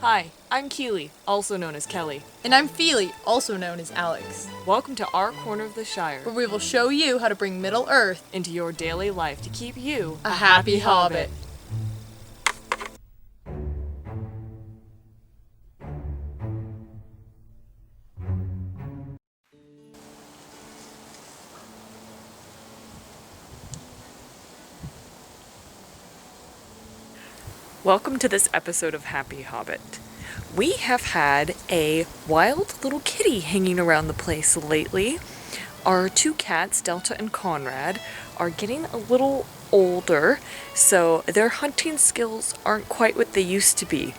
Hi, I'm Keely, also known as Kelly. And I'm Feely, also known as Alex, Welcome to our corner of the Shire, where we will show you how to bring Middle Earth into your daily life to keep you a happy hobbit. Welcome to this episode of Happy Hobbit. We have had a wild little kitty hanging around the place lately. Our two cats, Delta and Conrad, are getting a little older, so their hunting skills aren't quite what they used to be.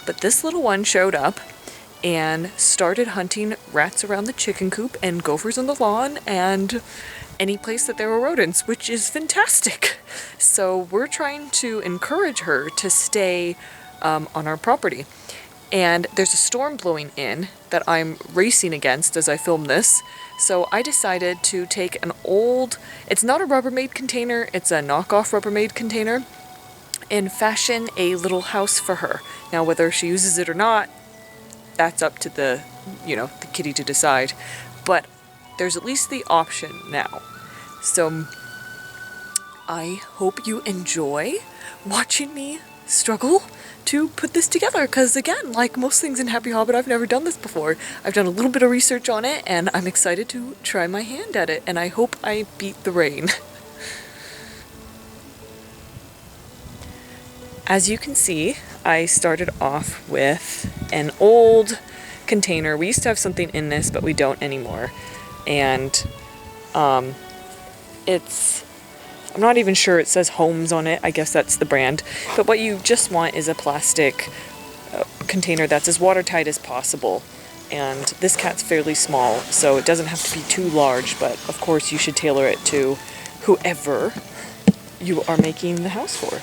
But this little one showed up and started hunting rats around the chicken coop and gophers on the lawn and any place that there were rodents, which is fantastic. So we're trying to encourage her to stay on our property. And there's a storm blowing in that I'm racing against as I film this. So I decided to take an old, it's not a Rubbermaid container, it's a knockoff Rubbermaid container, and fashion a little house for her. Now whether she uses it or not, that's up to the kitty to decide. But there's at least the option now. So I hope you enjoy watching me struggle to put this together, because again, like most things in Happy Hobbit, I've never done this before. I've done a little bit of research on it and I'm excited to try my hand at it, and I hope I beat the rain. As you can see, I started off with an old container. We used to have something in this, but we don't anymore. And I'm not even sure, it says Holmes on it. I guess that's the brand. But what you just want is a plastic container that's as watertight as possible. And this cat's fairly small, so it doesn't have to be too large, but of course you should tailor it to whoever you are making the house for.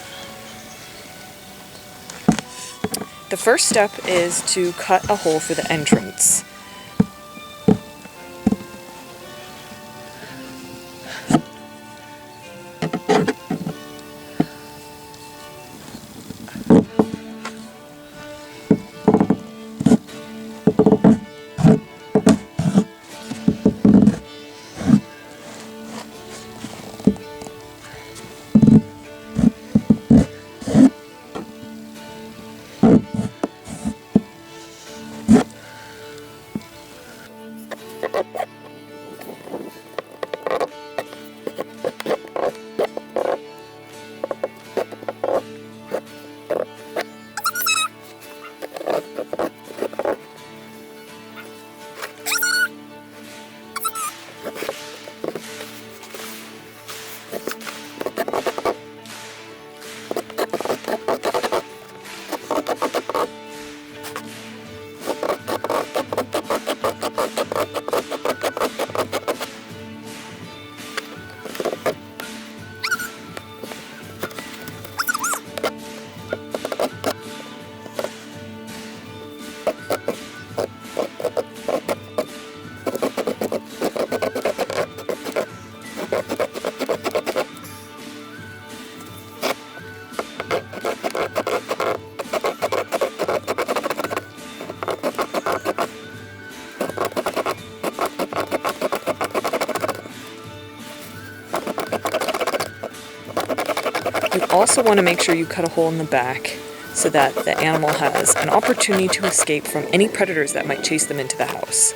The first step is to cut a hole for the entrance. You also want to make sure you cut a hole in the back so that the animal has an opportunity to escape from any predators that might chase them into the house.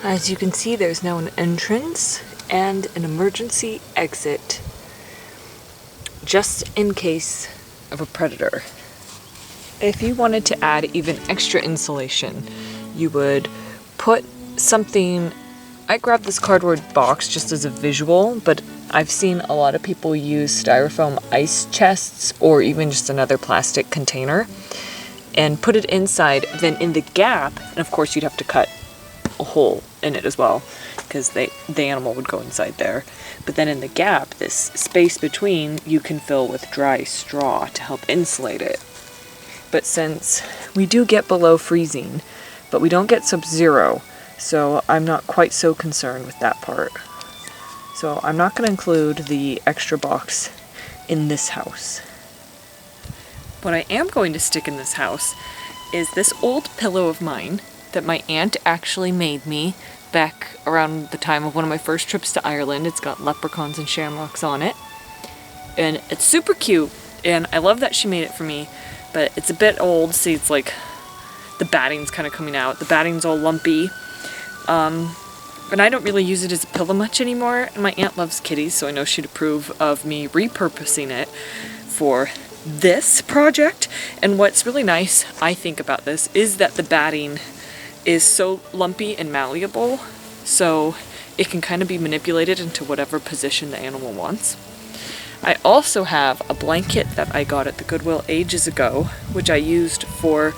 As you can see, there's now an entrance and an emergency exit. just in case of a predator. If you wanted to add even extra insulation, you would put something. I grabbed this cardboard box just as a visual, but I've seen a lot of people use styrofoam ice chests or even just another plastic container and put it inside. Then in the gap, and of course you'd have to cut a hole in it as well because the animal would go inside there. But then in the gap, this space between, you can fill with dry straw to help insulate it. But since we do get below freezing, but we don't get sub-zero, so I'm not quite so concerned with that part. So I'm not going to include the extra box in this house. What I am going to stick in this house is this old pillow of mine that my aunt actually made me back around the time of one of my first trips to Ireland. It's got leprechauns and shamrocks on it. And it's super cute, and I love that she made it for me, but it's a bit old. See, it's like the batting's kind of coming out. The batting's all lumpy. And I don't really use it as a pillow much anymore, and my aunt loves kitties, so I know she'd approve of me repurposing it for this project. And what's really nice, I think, about this is that the batting is so lumpy and malleable, so it can kind of be manipulated into whatever position the animal wants. I also have a blanket that I got at the Goodwill ages ago, which I used for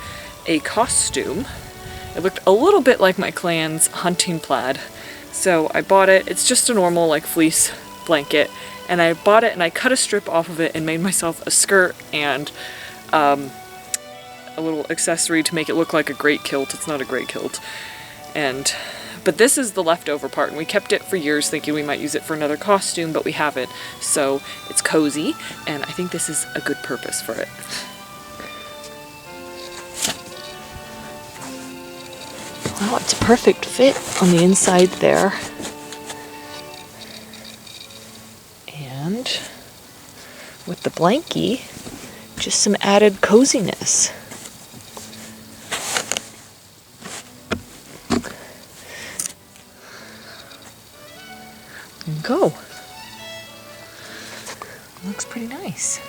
a costume. It looked a little bit like my clan's hunting plaid, so I bought it. It's just a normal like fleece blanket, and I bought it and I cut a strip off of it and made myself a skirt and a little accessory to make it look like a great kilt. It's not a great kilt. But this is the leftover part, and we kept it for years thinking we might use it for another costume, but we haven't. So it's cozy, and I think this is a good purpose for it. Well, it's a perfect fit on the inside there. And with the blankie, just some added coziness. There you go. Looks pretty nice.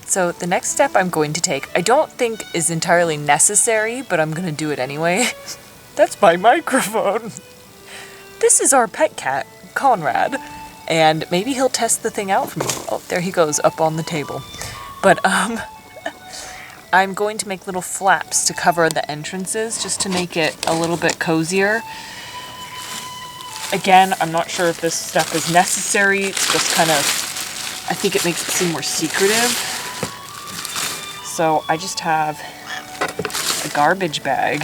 So the next step I'm going to take, I don't think is entirely necessary, but I'm going to do it anyway. That's my microphone. This is our pet cat, Conrad, and maybe he'll test the thing out for me. Oh, there he goes up on the table. But I'm going to make little flaps to cover the entrances just to make it a little bit cozier. Again, I'm not sure if this step is necessary. It's just kind of, I think it makes it seem more secretive. So I just have a garbage bag,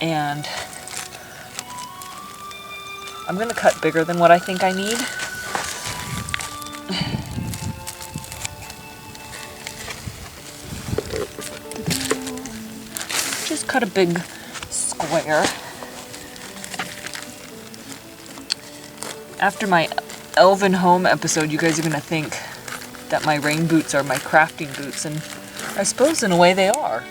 and I'm going to cut bigger than what I think I need. Just cut a big square. After my Elven Home episode, you guys are going to think that my rain boots are my crafting boots, and I suppose in a way they are.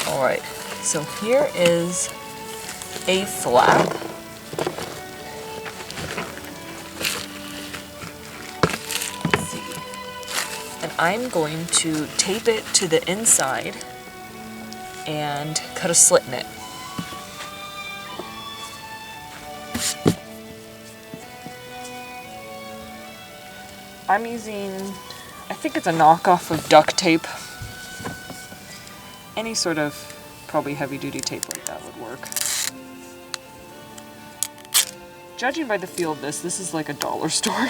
Alright, so here is a flap. Let's see. And I'm going to tape it to the inside and cut a slit in it. I'm using, I think it's a knockoff of duct tape. Any sort of probably heavy-duty tape like that would work. Judging by the feel of this, this is like a dollar store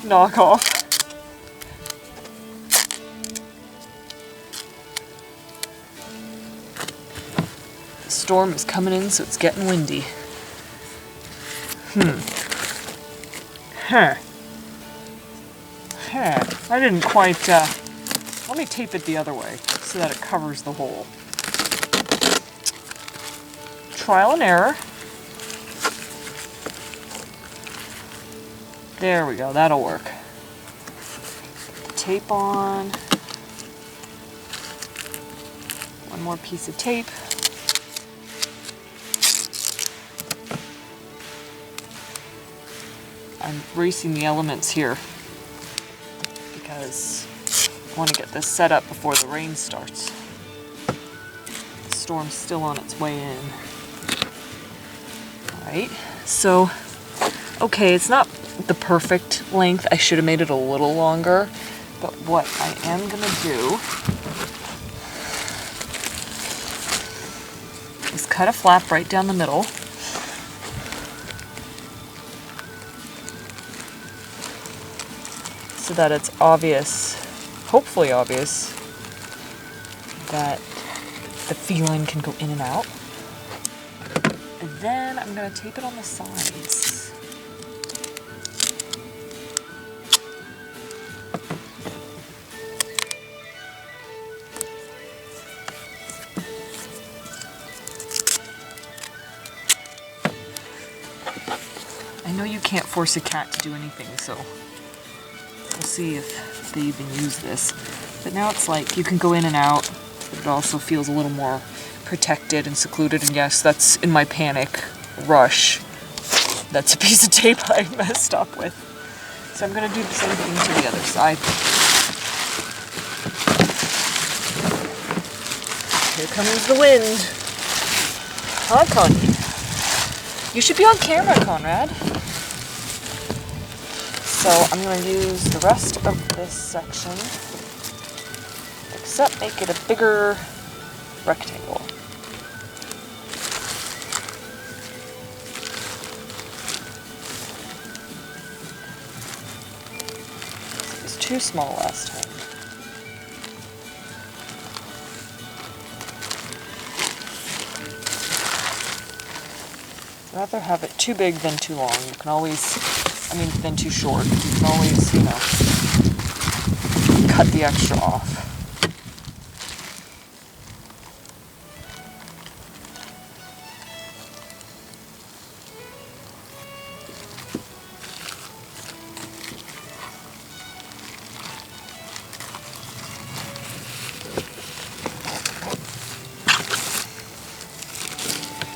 knockoff. The storm is coming in, so it's getting windy. I didn't quite, let me tape it the other way so that it covers the hole. Trial and error. There we go, that'll work. Tape on. One more piece of tape. I'm racing the elements here because I want to get this set up before the rain starts. The storm's still on its way in. Alright, so, okay, it's not the perfect length. I should have made it a little longer, but what I am gonna do is cut a flap right down the middle. So that it's obvious, hopefully obvious, that the feline can go in and out. And then I'm gonna tape it on the sides. I know you can't force a cat to do anything, so we'll see if they even use this. But now it's like you can go in and out, but it also feels a little more protected and secluded. And yes, that's in my panic rush. That's a piece of tape I messed up with. So I'm gonna do the same thing to the other side. Here comes the wind. Huh, Connie? You should be on camera, Conrad. So I'm going to use the rest of this section, except make it a bigger rectangle. It was too small last time. I'd rather have it too big than too long. You can always, than too short. You can always, cut the extra off.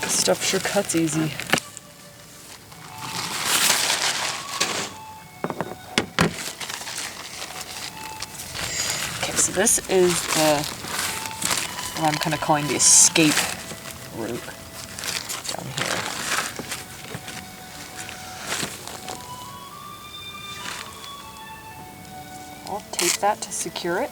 This stuff sure cuts easy. So this is what I'm kind of calling the escape route down here. I'll tape that to secure it.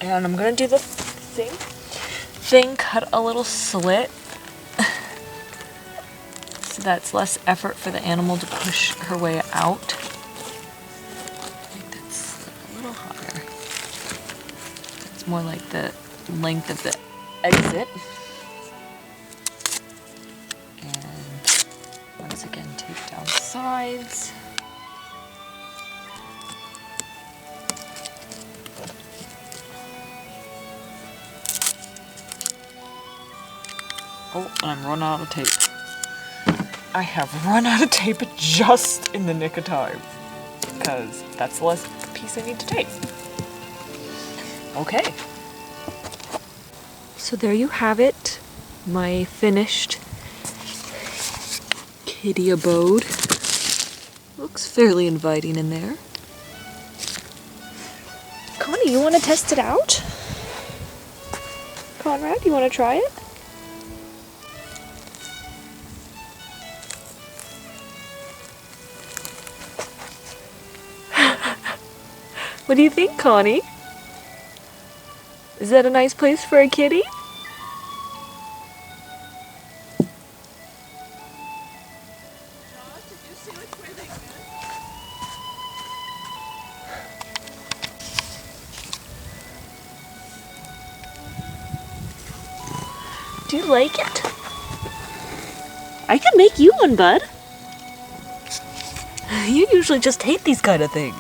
And I'm gonna do the thing, cut a little slit so that's less effort for the animal to push her way out. Make that slit a little higher. It's more like the length of the exit. And once again, tape down the sides. Oh, and I'm running out of tape. I have run out of tape just in the nick of time, because that's the last piece I need to tape. Okay. So there you have it, my finished kitty abode. Looks fairly inviting in there. Connie, you want to test it out? Conrad, you want to try it? What do you think, Connie? Is that a nice place for a kitty? Do you like it? I can make you one, bud. You usually just hate these kind of things.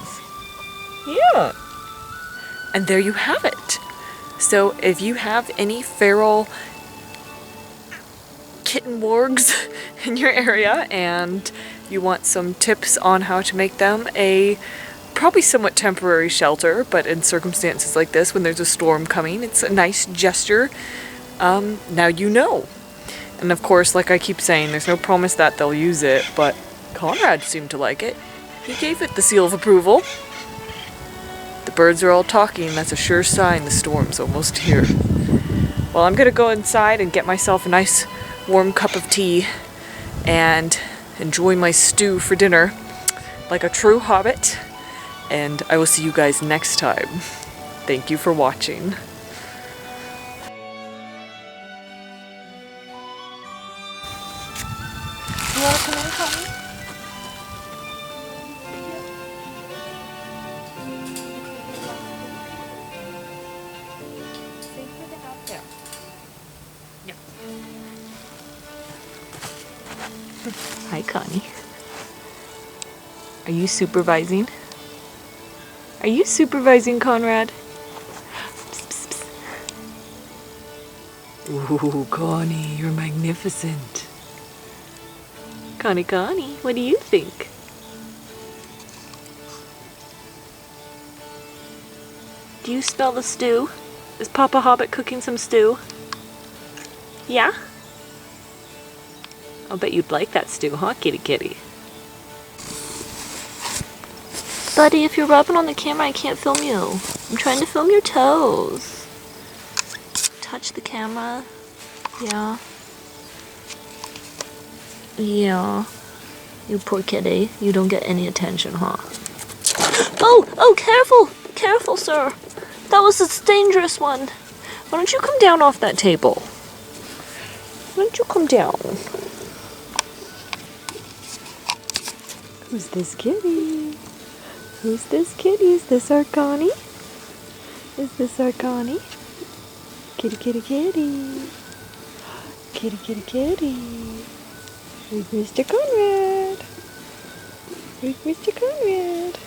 Yeah. And there you have it. So if you have any feral kitten wargs in your area and you want some tips on how to make them a probably somewhat temporary shelter, but in circumstances like this when there's a storm coming, it's a nice gesture. Now you know. And of course, like I keep saying, there's no promise that they'll use it, but Conrad seemed to like it. He gave it the seal of approval. The birds are all talking, that's a sure sign the storm's almost here. Well, I'm gonna go inside and get myself a nice warm cup of tea and enjoy my stew for dinner like a true hobbit. And I will see you guys next time. Thank you for watching. You wanna come in, Connie? Yeah. Hi, Connie. Are you supervising? Are you supervising, Conrad? Psst, psst. Ooh, Connie, you're magnificent. Connie, what do you think? Do you smell the stew? Is Papa Hobbit cooking some stew? Yeah? I'll bet you'd like that stew, huh, kitty kitty? Buddy, if you're rubbing on the camera, I can't film you. I'm trying to film your toes. Touch the camera. Yeah. Yeah. You poor kitty. You don't get any attention, huh? Oh, careful! Careful, sir. That was a dangerous one. Why don't you come down off that table? Why don't you come down? Who's this kitty? Who's this kitty? Is this our Connie? Is this our Connie? Kitty, kitty, kitty. Kitty, kitty, kitty. Where's Mr. Conrad? Where's Mr. Conrad?